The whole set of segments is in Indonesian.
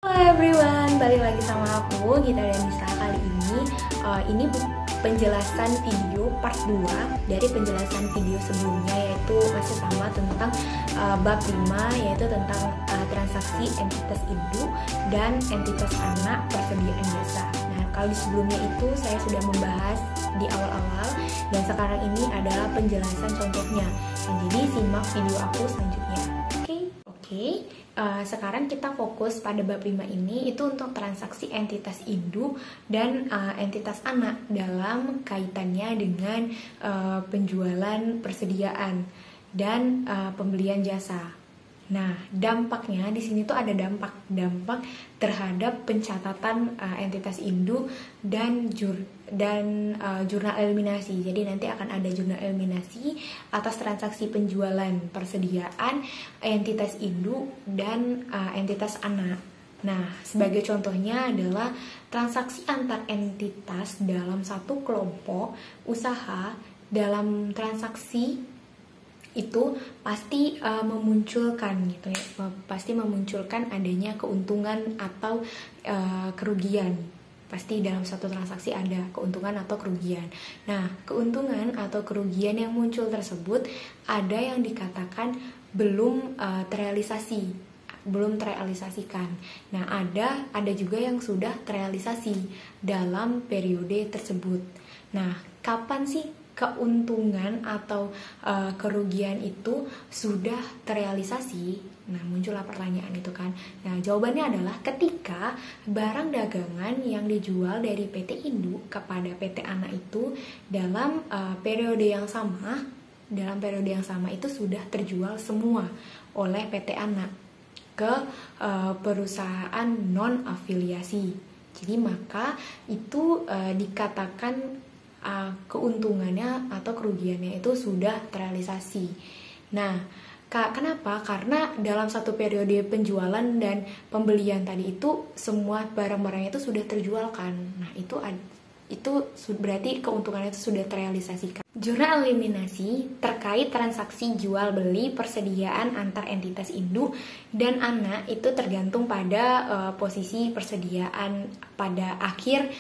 Halo everyone, balik lagi sama aku Gita dan Nisa. Kali ini penjelasan video part 2 dari penjelasan video sebelumnya, yaitu masih sama tentang bab 5, yaitu tentang transaksi entitas induk dan entitas anak persediaan jasa. Nah, kali sebelumnya itu saya sudah membahas di awal-awal, dan sekarang ini adalah penjelasan contohnya. Nah, jadi simak video aku selanjutnya. Oke. Sekarang kita fokus pada bab 5 ini, itu untuk transaksi entitas induk dan entitas anak dalam kaitannya dengan penjualan persediaan dan pembelian jasa. Nah, dampaknya di sini tuh ada dampak terhadap pencatatan entitas induk dan jurnal eliminasi. Jadi nanti akan ada jurnal eliminasi atas transaksi penjualan persediaan entitas induk dan entitas anak. Nah, sebagai contohnya adalah transaksi antar entitas dalam satu kelompok usaha. Dalam transaksi itu pasti memunculkan gitu ya, pasti memunculkan adanya keuntungan atau kerugian. Pasti dalam satu transaksi ada keuntungan atau kerugian. Nah, keuntungan atau kerugian yang muncul tersebut ada yang dikatakan belum terrealisasikan. Nah, ada juga yang sudah terrealisasi dalam periode tersebut. Nah, kapan sih keuntungan atau kerugian itu sudah terrealisasi? Nah, muncullah pertanyaan itu kan. Nah, jawabannya adalah ketika barang dagangan yang dijual dari PT Induk kepada PT Anak itu dalam periode yang sama itu sudah terjual semua oleh PT Anak ke perusahaan non afiliasi. Jadi maka itu dikatakan keuntungannya atau kerugiannya itu sudah terrealisasi. Nah, kenapa? Karena dalam satu periode penjualan dan pembelian tadi itu semua barang-barangnya itu sudah terjualkan. Nah, itu berarti keuntungannya itu sudah terrealisasikan. Jurnal eliminasi terkait transaksi jual beli persediaan antar entitas induk dan anak itu tergantung pada posisi persediaan pada akhir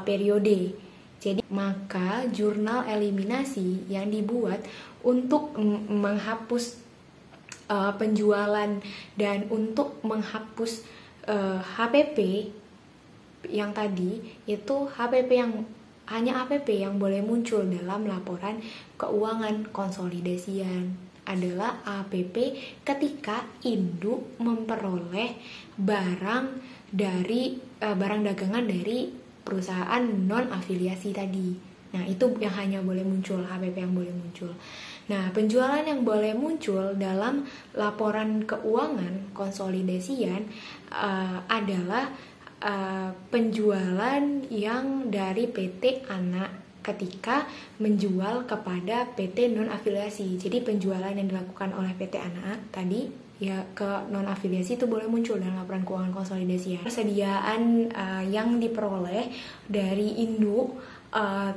periode. Jadi maka jurnal eliminasi yang dibuat untuk menghapus penjualan dan untuk menghapus HPP yang tadi, itu hanya HPP yang boleh muncul dalam laporan keuangan konsolidasian adalah APP ketika induk memperoleh barang dagangan dari perusahaan non afiliasi tadi. Nah, itu yang hanya boleh muncul, HPP yang boleh muncul. Nah, penjualan yang boleh muncul dalam laporan keuangan konsolidasian adalah penjualan yang dari PT Anak ketika menjual kepada PT non afiliasi. Jadi penjualan yang dilakukan oleh PT Anak tadi ya ke non afiliasi itu boleh muncul dalam laporan keuangan konsolidasi. Persediaan yang diperoleh dari induk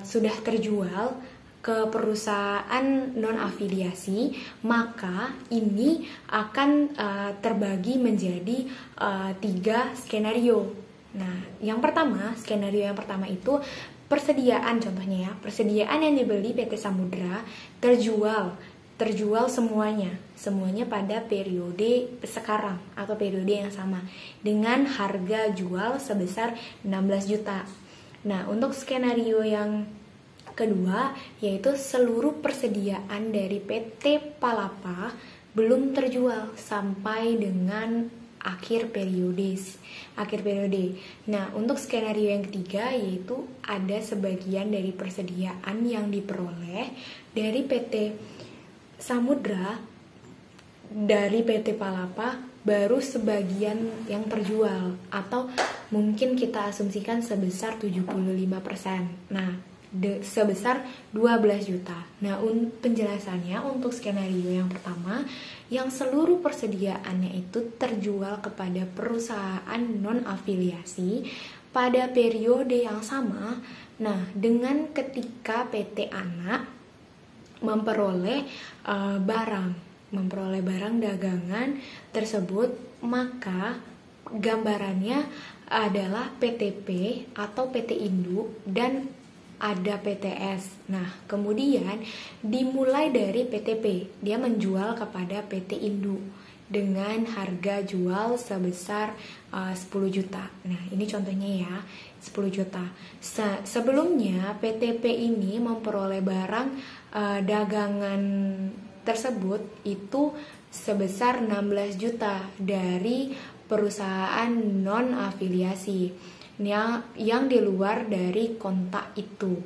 sudah terjual ke perusahaan non afiliasi, maka ini akan terbagi menjadi 3 skenario. Nah, skenario yang pertama itu persediaan, contohnya ya, persediaan yang dibeli PT Samudra terjual semuanya pada periode sekarang atau periode yang sama dengan harga jual sebesar 16 juta. Nah, untuk skenario yang kedua yaitu seluruh persediaan dari PT Palapa belum terjual sampai dengan akhir periode. Nah, untuk skenario yang ketiga yaitu ada sebagian dari persediaan yang diperoleh dari PT Samudra dari PT Palapa baru sebagian yang terjual, atau mungkin kita asumsikan sebesar 75%. Nah, sebesar 12 juta. Nah, penjelasannya untuk skenario yang pertama yang seluruh persediaannya itu terjual kepada perusahaan non afiliasi pada periode yang sama. Nah, dengan ketika PT Anak memperoleh barang dagangan tersebut, maka gambarannya adalah PTP atau PT Induk dan ada PTS. Nah, kemudian dimulai dari PTP, dia menjual kepada PT Induk dengan harga jual sebesar 10 juta. Nah, ini contohnya ya, 10 juta. Sebelumnya PTP ini memperoleh barang dagangan tersebut itu sebesar 16 juta dari perusahaan non-afiliasi yang di luar dari kontak itu.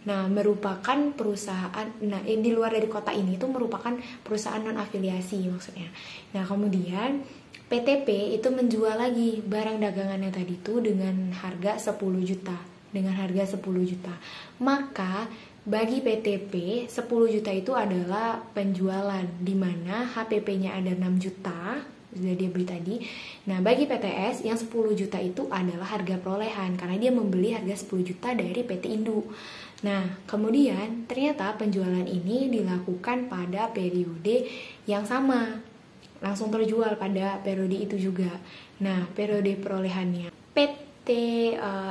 Nah, merupakan perusahaan, di luar dari kota ini itu merupakan perusahaan non-afiliasi maksudnya. Nah, kemudian PTP itu menjual lagi barang dagangannya tadi itu dengan harga 10 juta. Dengan harga 10 juta. Maka bagi PTP 10 juta itu adalah penjualan, di mana HPP-nya ada 6 juta sudah dia beli tadi. Nah, bagi PTS yang 10 juta itu adalah harga perolehan karena dia membeli harga 10 juta dari PT Induk. Nah, kemudian ternyata penjualan ini dilakukan pada periode yang sama, langsung terjual pada periode itu juga. Nah, periode perolehannya PT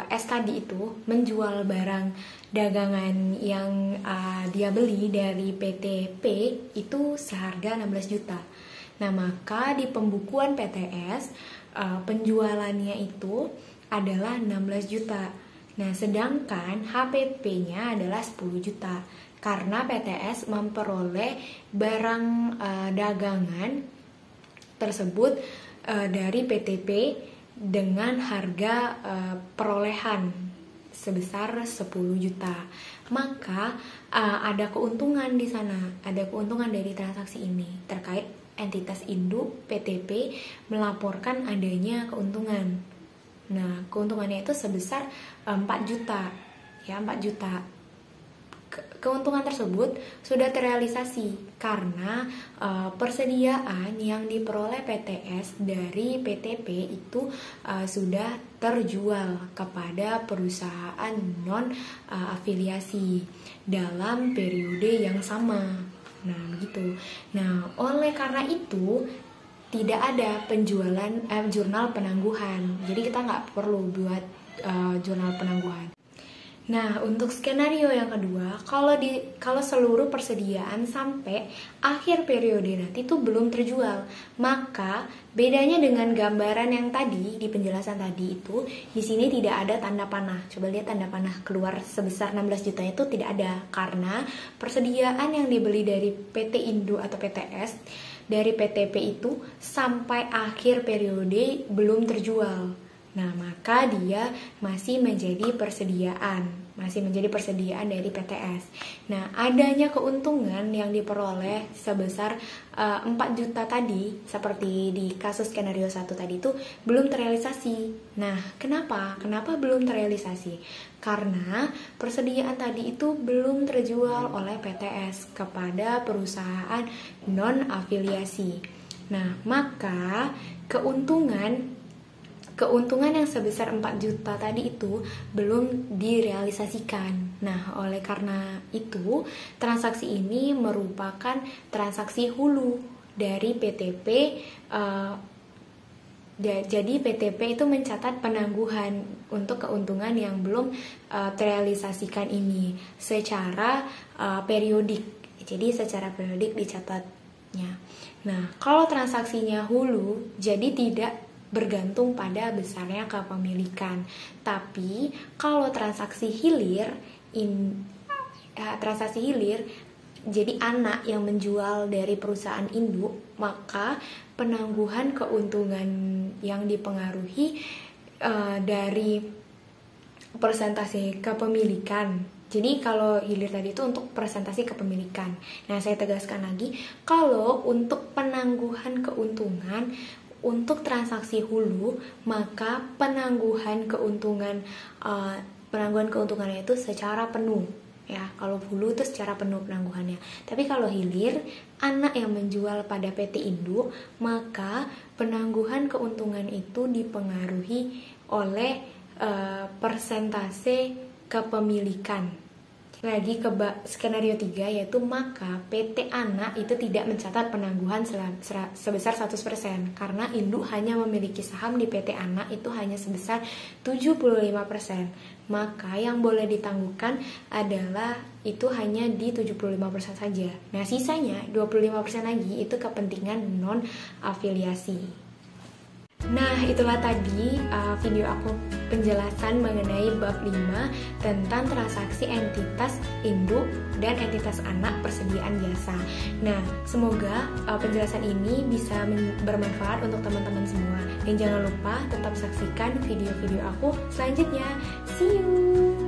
S tadi itu menjual barang dagangan yang dia beli dari PTP itu seharga 16 juta. Nah, maka di pembukuan PTS penjualannya itu adalah 16 juta. Nah, sedangkan HPP-nya adalah 10 juta. Karena PTS memperoleh barang dagangan tersebut dari PTP dengan harga perolehan sebesar 10 juta. Maka ada keuntungan di sana, ada keuntungan dari transaksi ini terkait entitas induk PTP melaporkan adanya keuntungan. Nah, keuntungannya itu sebesar 4 juta. Ya, 4 juta. Keuntungan tersebut sudah terrealisasi karena persediaan yang diperoleh PTS dari PTP itu sudah terjual kepada perusahaan non-afiliasi dalam periode yang sama. Nah, begitu. Nah, oleh karena itu tidak ada penjualan jurnal penangguhan. Jadi kita nggak perlu buat jurnal penangguhan. Nah, untuk skenario yang kedua, kalau seluruh persediaan sampai akhir periode nanti itu belum terjual, maka bedanya dengan gambaran yang tadi di penjelasan tadi itu, di sini tidak ada tanda panah. Coba lihat tanda panah keluar sebesar 16 juta itu tidak ada karena persediaan yang dibeli dari PT Induk atau PTS dari PTP itu sampai akhir periode belum terjual. Nah, maka dia masih menjadi persediaan dari PTS. Nah, adanya keuntungan yang diperoleh sebesar 4 juta tadi, seperti di kasus skenario 1 tadi itu belum terrealisasi. Nah, kenapa? Kenapa belum terrealisasi? Karena persediaan tadi itu belum terjual oleh PTS kepada perusahaan non-afiliasi. Nah, maka keuntungan yang sebesar 4 juta tadi itu belum direalisasikan. Nah, oleh karena itu, transaksi ini merupakan transaksi hulu dari PTP. Jadi PTP itu mencatat penangguhan untuk keuntungan yang belum terrealisasikan ini secara periodik. Jadi secara periodik dicatatnya. Nah, kalau transaksinya hulu, jadi tidak bergantung pada besarnya kepemilikan. Tapi kalau transaksi hilir, jadi anak yang menjual dari perusahaan induk, maka penangguhan keuntungan yang dipengaruhi dari persentase kepemilikan. Jadi kalau hilir tadi itu untuk persentase kepemilikan. Nah, saya tegaskan lagi, kalau untuk penangguhan keuntungan untuk transaksi hulu, maka penangguhan keuntungannya itu secara penuh. Ya, kalau hulu itu secara penuh penangguhannya. Tapi kalau hilir, anak yang menjual pada PT Induk, maka penangguhan keuntungan itu dipengaruhi oleh persentase kepemilikan. Lagi ke skenario 3, yaitu maka PT Anak itu tidak mencatat penangguhan sebesar 100% karena induk hanya memiliki saham di PT Anak itu hanya sebesar 75%. Maka yang boleh ditangguhkan adalah itu hanya di 75% saja. Nah, sisanya 25% lagi itu kepentingan non afiliasi. Nah, itulah tadi video aku penjelasan mengenai bab 5 tentang transaksi entitas induk dan entitas anak persediaan jasa. Nah, semoga penjelasan ini bisa bermanfaat untuk teman-teman semua. Dan jangan lupa tetap saksikan video-video aku selanjutnya. See you!